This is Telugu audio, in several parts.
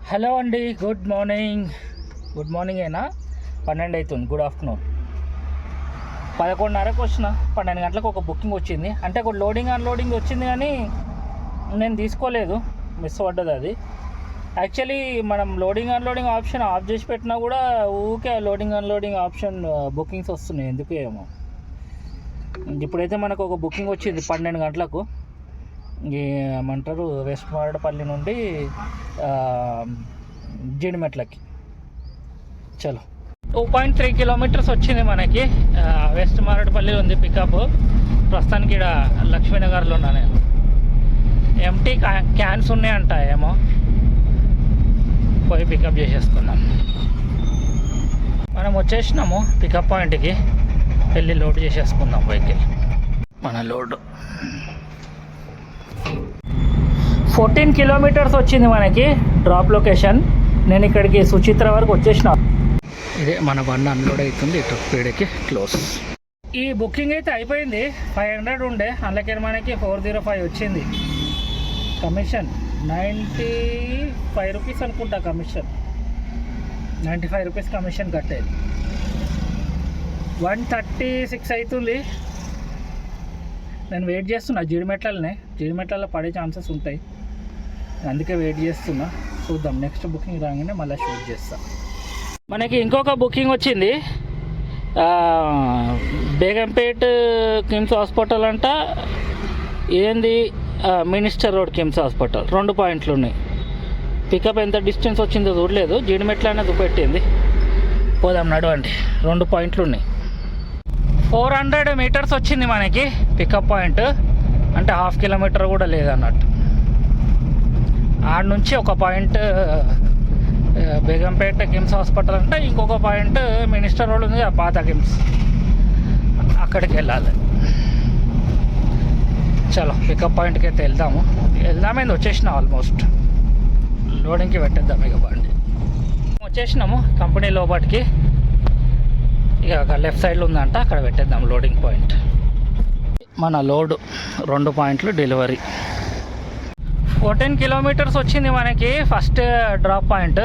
హలో అండి, గుడ్ మార్నింగ్. గుడ్ మార్నింగ్ అయినా 12 అవుతుంది. Good afternoon. 11:30కు వచ్చిన. 12 గంటలకు ఒక బుకింగ్ వచ్చింది. అంటే ఒక లోడింగ్ అన్లోడింగ్ వచ్చింది, కానీ నేను తీసుకోలేదు, మిస్ పడ్డది అది. యాక్చువల్లీ మనం లోడింగ్ అన్లోడింగ్ ఆప్షన్ ఆఫ్ చేసి పెట్టినా కూడా ఊకే లోడింగ్ అన్లోడింగ్ ఆప్షన్ బుకింగ్స్ వస్తున్నాయి, ఎందుకు ఏమో. ఇప్పుడైతే మనకు ఒక బుకింగ్ వచ్చింది 12 గంటలకు. ఏమంటారు, వెస్ట్ మారేడుపల్లి నుండి జీడిమెట్లకి. చలో 2.3 కిలోమీటర్స్ వచ్చింది మనకి. వెస్ట్ మారేడుపల్లి ఉంది పికప్. ప్రస్తుతానికి ఇక్కడ లక్ష్మీనగర్లో ఉన్నా నేను. ఎంటీ క్యాన్స్ ఉన్నాయంట, ఏమో పోయి పికప్ చేసేసుకుందాం. మనం వచ్చేసినాము పికప్ పాయింట్కి, వెళ్ళి లోడ్ చేసేసుకుందాం వెహికల్. మన లోడ్ 14 కిలోమీటర్స్ వచ్చింది మనకి డ్రాప్ లొకేషన్. నేను ఇక్కడికి సుచిత్ర వరకు వచ్చేసిన. ఇదే మన బండి అన్లోడ్ అవుతుంది. ఇటు పీడకి క్లోజ్. ఈ బుకింగ్ అయితే అయిపోయింది. 500 ఉండే, అందులోకి మనకి 405 వచ్చింది. కమిషన్ 95 రూపీస్ అనుకుంటా. కమిషన్ 95 రూపీస్ కమిషన్ కట్టేది. 136 అవుతుంది. నేను వెయిట్ చేస్తున్నా జీడిమెట్లలో పడే ఛాన్సెస్ ఉంటాయి, అందుకే వెయిట్ చేస్తున్నా. చూద్దాం, నెక్స్ట్ బుకింగ్ రాగానే మళ్ళీ షూట్ చేస్తా. మనకి ఇంకొక బుకింగ్ వచ్చింది. బేగంపేట్ కిమ్స్ హాస్పిటల్ అంట. ఏంది మినిస్టర్ రోడ్ కిమ్స్ హాస్పిటల్. 2 పాయింట్లు ఉన్నాయి. పికప్ ఎంత డిస్టెన్స్ వచ్చిందో చూడలేదు, జీడిమెట్ల అనేది చూపెట్టింది. పోదాం, నడవండి. 2 పాయింట్లు ఉన్నాయి. 400 మీటర్స్ వచ్చింది మనకి పికప్ పాయింట్. అంటే 1/2 కిలోమీటర్ కూడా లేదన్నట్టు. ఆడ నుంచి ఒక పాయింట్ బేగంపేట కిమ్స్ హాస్పిటల్ అంటే, ఇంకొక పాయింట్ మినిస్టర్ రోడ్ ఉంది, ఆ పాత కిమ్స్, అక్కడికి వెళ్ళాలి. చలో పికప్ పాయింట్కి అయితే వెళ్దామేంది. వచ్చేసిన ఆల్మోస్ట్ లోడింగ్కి పెట్టేద్దాం ఇక బండి. వచ్చేసినాము కంపెనీ లోపలికి. ఇక లెఫ్ట్ సైడ్లో ఉందంట, అక్కడ పెట్టేద్దాం లోడింగ్ పాయింట్. మన లోడ్ 2 పాయింట్లు డెలివరీ. 14 కిలోమీటర్స్ వచ్చింది మనకి ఫస్ట్ డ్రాప్ పాయింట్.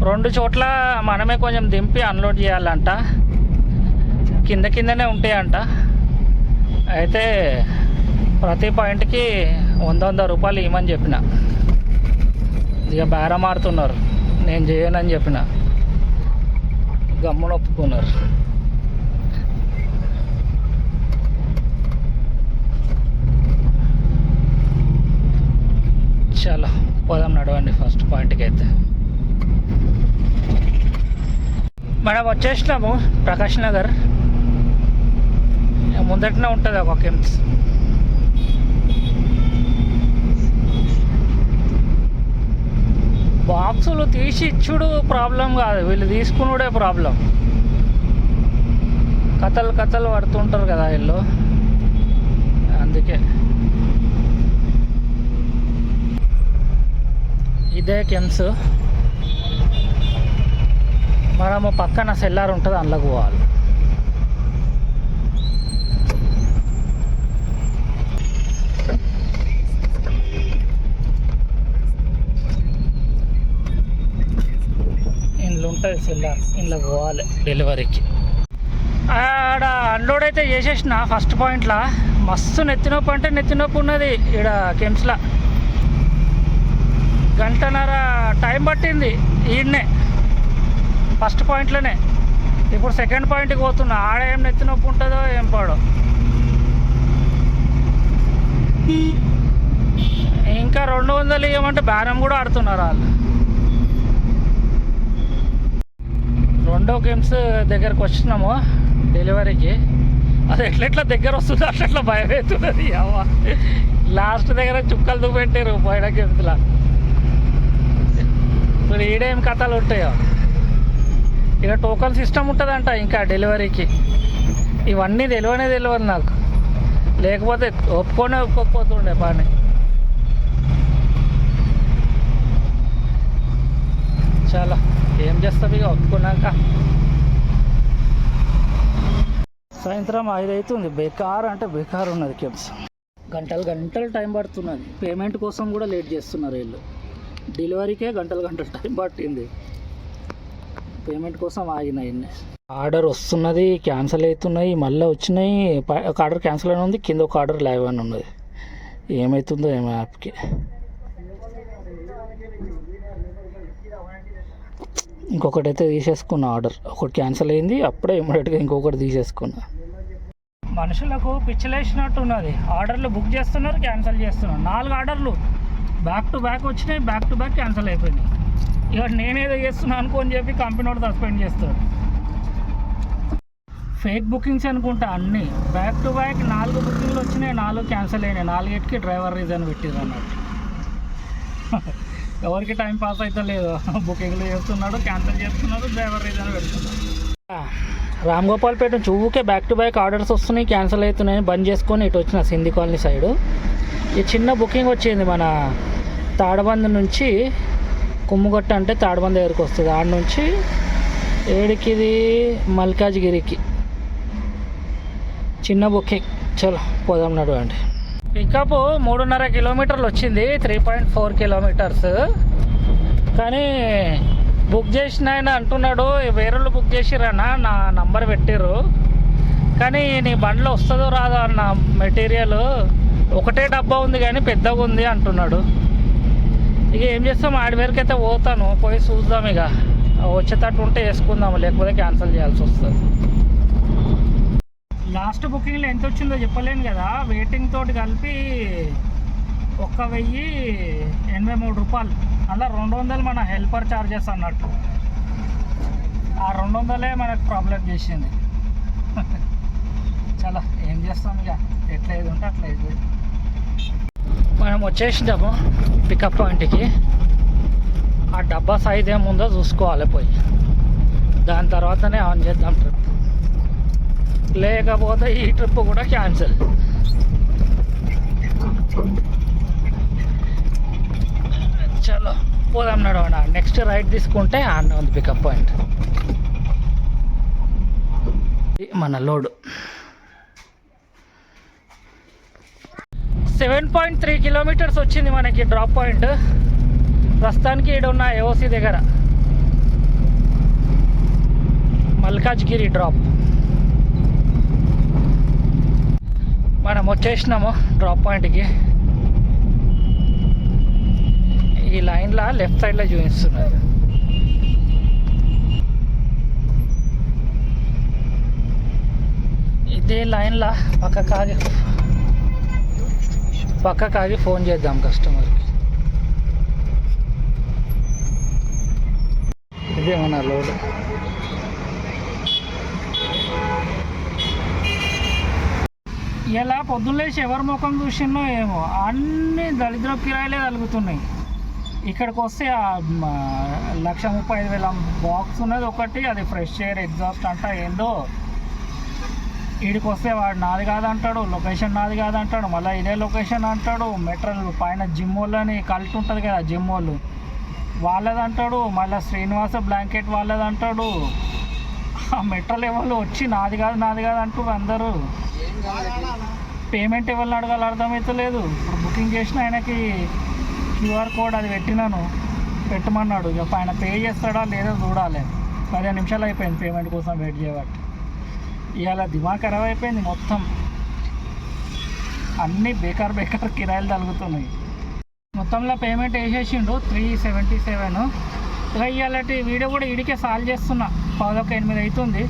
2 చోట్ల మనమే కొంచెం దింపి అన్లోడ్ చేయాలంట. కిందనే ఉంటాయంట. అయితే ప్రతి పాయింట్కి 100 రూపాయలు ఇవ్వమని చెప్పిన. ఇక బేరం మారుతున్నారు, నేను చేయనని చెప్పిన. గమ్మున ఒప్పుకున్నారు. చాలా పోదాం, నడవండి ఫస్ట్ పాయింట్కి అయితే. మనం వచ్చేసినాము ప్రకాష్ నగర్. ముందటనే ఉంటుంది ఒక కిమ్స్. బాక్సులు తీసి ఇచ్చుడు ప్రాబ్లం కాదు, వీళ్ళు తీసుకున్నాడే ప్రాబ్లం. కథలు పడుతుంటారు కదా వీళ్ళు, అందుకే. ఇదే కెమ్స్. మనము పక్కన సెల్లార్ ఉంటుంది, అందులోకి పోవాలి. ఇంట్లో ఉంటుంది సెల్లార్, ఇంట్లోకి పోవాలి డెలివరీకి. ఆడ అన్లోడ్ అయితే చేసేసిన ఫస్ట్ పాయింట్లో. మస్తు నెత్తినొప్పి అంటే నెత్తినొప్పి ఉన్నది ఈడ కెమ్స్లో. 1.5 గంట టైం పట్టింది ఈడనే, ఫస్ట్ పాయింట్లోనే. ఇప్పుడు సెకండ్ పాయింట్కి పోతున్నా. ఆడ ఏం నెత్తి నొప్పి ఉంటుందో ఏం పాడో. ఇంకా 200 ఇవ్వమంటే బేరం కూడా ఆడుతున్నారు వాళ్ళు. 2వ గేమ్స్ దగ్గరకు వచ్చినాము డెలివరీకి. అది ఎట్లెట్లా దగ్గర వస్తుంది, అట్లా భయం అవుతున్నది. లాస్ట్ దగ్గర చుక్కలు చూపెట్టారు పోయిన గేమ్స్లో. ఇప్పుడు ఈడేం కథలు ఉంటాయో. ఇక టోకన్ సిస్టమ్ ఉంటుందంట ఇంకా డెలివరీకి. ఇవన్నీ తెలియదు నాకు, లేకపోతే ఒప్పుకోకపోతుండే బాగానే. చాలా ఏం చేస్తావు ఇక ఒప్పుకున్నాక. సాయంత్రం 5 అవుతుంది. బేకార్ అంటే బేకార్ ఉన్నది కెమ్స్. గంటలు టైం పడుతున్నది. పేమెంట్ కోసం కూడా లేట్ చేస్తున్నారు వీళ్ళు. డెలివరీకే గంటలు టైం పట్టింది. పేమెంట్ కోసం ఆగిన ఇన్ని. ఆర్డర్ వస్తున్నది, క్యాన్సిల్ అవుతున్నాయి, మళ్ళీ వచ్చినాయి. ఒక ఆర్డర్ క్యాన్సిల్ అని ఉంది, కింద ఒక ఆర్డర్ లైవ్ అని ఉన్నది. ఏమవుతుందో ఏమో యాప్కి. ఇంకొకటి అయితే తీసేసుకున్నా ఆర్డర్. ఒకటి క్యాన్సిల్ అయింది, అప్పుడే ఇమ్మీడియట్గా ఇంకొకటి తీసేసుకున్నా. మనుషులకు పిచ్చిలేసినట్టు ఉన్నది. ఆర్డర్లు బుక్ చేస్తున్నారు, క్యాన్సిల్ చేస్తున్నారు. 4 ఆర్డర్లు బ్యాక్ టు బ్యాక్ వచ్చినాయి, బ్యాక్ టు బ్యాక్ క్యాన్సిల్ అయిపోయినాయి. ఇక నేనేదో చేస్తున్నా అనుకోని చెప్పి కంపెనీ వాడు సస్పెండ్ చేస్తాడు. ఫేక్ బుకింగ్స్ అనుకుంటా అన్నీ. బ్యాక్ టు బ్యాక్ 4 బుకింగ్లు వచ్చినాయి, 4 క్యాన్సిల్ అయినాయి. 4కి డ్రైవర్ రీజన్ పెట్టిరు అన్నట్టు. ఎవరికి టైం పాస్ అయితే లేదు. బుకింగ్లు చేస్తున్నాడు, క్యాన్సిల్ చేస్తున్నాడు, డ్రైవర్ రీజన్ పెడుతున్నాడు. రామ్ గోపాల్పేట నుంచి ఊకే బ్యాక్ టు బ్యాక్ ఆర్డర్స్ వస్తున్నాయి, క్యాన్సిల్ అవుతున్నాయి. బంద్ చేసుకొని ఇటు వచ్చిన సింధి కాలనీ సైడు. ఈ చిన్న బుకింగ్ వచ్చింది మన తాడబంద్ నుంచి కుమ్ముగట్ట, అంటే తాడబంద్ దగ్గరికి వస్తుంది. ఆడ నుంచి ఏడికి, ఇది మల్కాజ్గిరికి చిన్న బుకింగ్. చలో పోదాం నడవండి. పికప్ 3.5 కిలోమీటర్లు వచ్చింది, 3.4 కిలోమీటర్స్. కానీ బుక్ చేసిన ఆయన అంటున్నాడు, వేరే వాళ్ళు బుక్ చేసిరన్నా, నా నంబర్ పెట్టిర్రు, కానీ నీ బండిలో వస్తుందో రాదో అన్న మెటీరియల్. ఒకటే డబ్బా ఉంది కానీ పెద్దగా ఉంది అంటున్నాడు. ఇక ఏం చేస్తాం, ఆడి వరకు అయితే పోతాను, పోయి చూద్దాం. ఇక వచ్చేటట్టు ఉంటే వేసుకుందాము, లేకపోతే క్యాన్సిల్ చేయాల్సి వస్తుంది. లాస్ట్ బుకింగ్లో ఎంత వచ్చిందో చెప్పలేను కదా. వెయిటింగ్ తోటి కలిపి 1083 రూపాయలు. అలా 200 మన హెల్పర్ ఛార్జెస్ అన్నట్టు. ఆ 200 మనకు ప్రాబ్లం చేసింది. చాలా ఏం చేస్తాం, ఇక ఎట్లా ఏది ఉంటే అట్లా ఇది. మనం వచ్చేసినాము పికప్ పాయింట్కి. ఆ డబ్బా సైజ్ ఏముందో చూసుకోవాలి పోయి, దాని తర్వాతనే ఆన్ చేద్దాం ట్రిప్. లేకపోతే ఈ ట్రిప్ కూడా క్యాన్సిల్. చలో పోదాం నడవండి. నెక్స్ట్ రైట్ తీసుకుంటే ఆన్ ఉంది పికప్ పాయింట్. మన లోడ్ 7.3 కిలోమీటర్స్ వచ్చింది మనకి డ్రాప్ పాయింట్. ప్రస్తుతానికి ఈడ ఉన్న ఏఓసి దగ్గర మల్కాజ్గిరి డ్రాప్. మనం వచ్చేసినాము డ్రాప్ పాయింట్కి. ఈ లైన్లో లెఫ్ట్ సైడ్లో చూపిస్తున్నారు. ఇదే లైన్లో పక్కకాగి ఫోన్ చేద్దాం కస్టమర్కి. ఇదే మన లోడ్. ఇలా పొద్దున్నేసి ఎవరి ముఖం చూసినో ఏమో, అన్ని దరిద్ర కిరాయిలే కలుగుతున్నాయి. ఇక్కడికి వస్తే 1,35,000 బాక్స్ ఉన్నది ఒకటి, అది ఫ్రెష్ ఎయిర్ ఎగ్జాస్ట్ అంట ఏందో. వీడికి వస్తే వాడు నాది కాదంటాడు, లొకేషన్ నాది కాదంటాడు, మళ్ళీ ఇదే లొకేషన్ అంటాడు. మెటీరియల్ పైన జిమ్ వాళ్ళని కల్ట్ ఉంటుంది కదా, జిమ్ వాళ్ళు వాళ్ళదంటాడు. మళ్ళీ శ్రీనివాస బ్లాంకెట్ వాళ్ళదంటాడు. ఆ మెటీరియల్ ఎవరు వచ్చి నాది కాదు అంటారు అందరూ. పేమెంట్ ఎవరిని అడగాలి అర్థమవుతలేదు. ఇప్పుడు బుకింగ్ చేసిన ఆయనకి QR కోడ్ అది పెట్టినాను, పెట్టమన్నాడు. ఇక ఆయన పే చేస్తాడా లేదో చూడాలి. 15 నిమిషాలు అయిపోయింది పేమెంట్ కోసం వెయిట్ చేయబట్టి. ఇవాళ దిమాగ్ ఖరాబ్ అయిపోయింది మొత్తం. అన్నీ బేకార్ కిరాయిలు తగులుతున్నాయి. మొత్తంలో పేమెంట్ వేసేసిండు 377. ఇక ఇవాళటి వీడియో కూడా ఇడికే సాల్వ్ చేస్తున్నా. 11:08 అవుతుంది.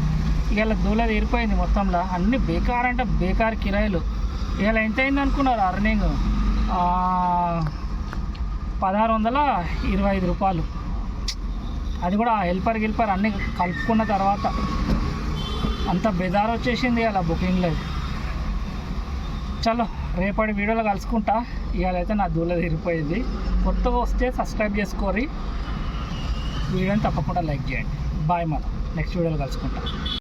ఇవాళ దూల తీరిపోయింది మొత్తంలో. అన్నీ బేకార్ అంటే బేకార్ కిరాయిలు. ఇవాళ ఎంత అయింది అనుకున్నారు అర్నింగ్? 1,625 రూపాయలు. అది కూడా హెల్పర్ అన్నీ కలుపుకున్న తర్వాత అంత బెదార్ వచ్చేసింది అలా బుకింగ్లో. చలో రేపటి వీడియోలో కలుసుకుంటా. ఇవాళైతే నా దూల తీరిపోయింది. కొత్తగా వస్తే సబ్స్క్రైబ్ చేసుకోరి, వీడియోని తప్పకుండా లైక్ చేయండి. బాయ్, మనం నెక్స్ట్ వీడియోలో కలుసుకుంటా.